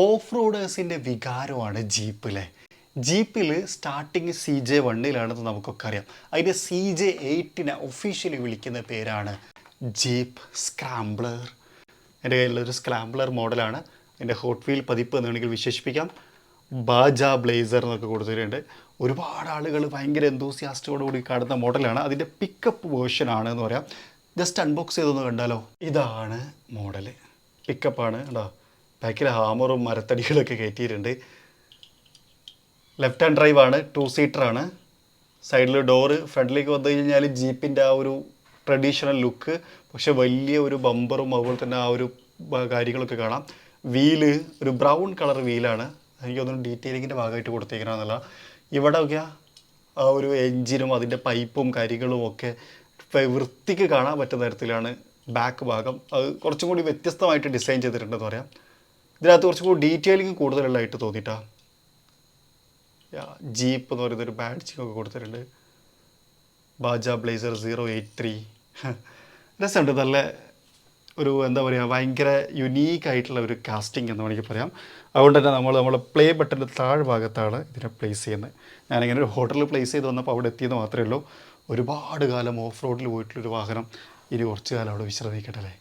Of റോഡേഴ്സിൻ്റെ വികാരമാണ് jeep അല്ലേ. ജീപ്പിൽ സ്റ്റാർട്ടിങ് CJ1-ലാണെന്ന് നമുക്കൊക്കെ അറിയാം. അതിൻ്റെ CJ8-നെ ഒഫീഷ്യലി വിളിക്കുന്ന പേരാണ് ജീപ്പ് സ്ക്രാംബ്ലർ. എൻ്റെ കയ്യിലുള്ളൊരു സ്ക്രാംബ്ലർ മോഡലാണ്. എൻ്റെ ഹോട്ട് വീൽ പതിപ്പ് എന്ന് വേണമെങ്കിൽ വിശേഷിപ്പിക്കാം. ബാജ ബ്ലേസർ എന്നൊക്കെ കൊടുത്തിട്ടുണ്ട്. ഒരുപാട് ആളുകൾ ഭയങ്കര എന്തൂസിയാസ്റ്റോടുകൂടി കാണുന്ന മോഡലാണ്. അതിൻ്റെ പിക്കപ്പ് വേർഷനാണ് എന്ന് പറയാം. ജസ്റ്റ് അൺബോക്സ് ചെയ്തൊന്ന് കണ്ടാലോ. ഇതാണ് മോഡൽ. പിക്കപ്പാണ് കേട്ടോ. ബാക്കിൽ ഹാമറും മരത്തടികളൊക്കെ കയറ്റിയിട്ടുണ്ട്. ലെഫ്റ്റ് ഹാൻഡ് ഡ്രൈവ് ആണ്, 2 സീറ്ററാണ്. സൈഡിൽ ഡോറ്. ഫ്രണ്ടിലേക്ക് വന്നു കഴിഞ്ഞാൽ ജീപ്പിൻ്റെ ആ ഒരു ട്രഡീഷണൽ ലുക്ക്, പക്ഷെ വലിയ ഒരു ബമ്പറും അതുപോലെ തന്നെ ആ ഒരു കാര്യങ്ങളൊക്കെ കാണാം. വീല് ഒരു ബ്രൗൺ കളർ വീലാണ്. എനിക്കൊന്നും ഡീറ്റെയിലിങ്ങിൻ്റെ ഭാഗമായിട്ട് കൊടുത്തേക്കണമെന്നല്ല. ഇവിടെ ഒക്കെ ആ ഒരു എൻജിനും അതിൻ്റെ പൈപ്പും കാര്യങ്ങളും ഒക്കെ വൃത്തിക്ക് കാണാൻ പറ്റുന്ന തരത്തിലാണ് ബാക്ക് ഭാഗം. അത് കുറച്ചും കൂടി വ്യത്യസ്തമായിട്ട് ഡിസൈൻ ചെയ്തിട്ടുണ്ടെന്ന് പറയാം. ഇതിനകത്ത് കുറച്ചും കൂടി ഡീറ്റെയിലിംഗ് കൂടുതലുള്ളതായിട്ട് തോന്നിയിട്ടാണ്. ജീപ്പ് എന്ന് പറയുന്നൊരു ബാഡ്ജിങ് ഒക്കെ കൊടുത്തിട്ടുണ്ട്. ബാജ ബ്ലേസർ 083. രസമുണ്ട്. നല്ല ഒരു എന്താ പറയുക, ഭയങ്കര യുണീക്കായിട്ടുള്ള ഒരു കാസ്റ്റിംഗ് എന്ന് വേണമെങ്കിൽ പറയാം. അതുകൊണ്ട് തന്നെ നമ്മളെ പ്ലേ ബട്ടൻ്റെ താഴ്ഭാഗത്താണ് ഇതിനെ പ്ലേസ് ചെയ്യുന്നത്. ഞാനിങ്ങനെ ഒരു ഹോട്ടലിൽ പ്ലേസ് ചെയ്ത് വന്നപ്പോൾ അവിടെ എത്തിയെന്ന് മാത്രമേ ഉള്ളൂ. ഒരുപാട് കാലം ഓഫ് റോഡിൽ പോയിട്ടുള്ളൊരു വാഹനം ഇനി കുറച്ച് കാലം അവിടെ വിശ്രമിക്കട്ടെ അല്ലേ.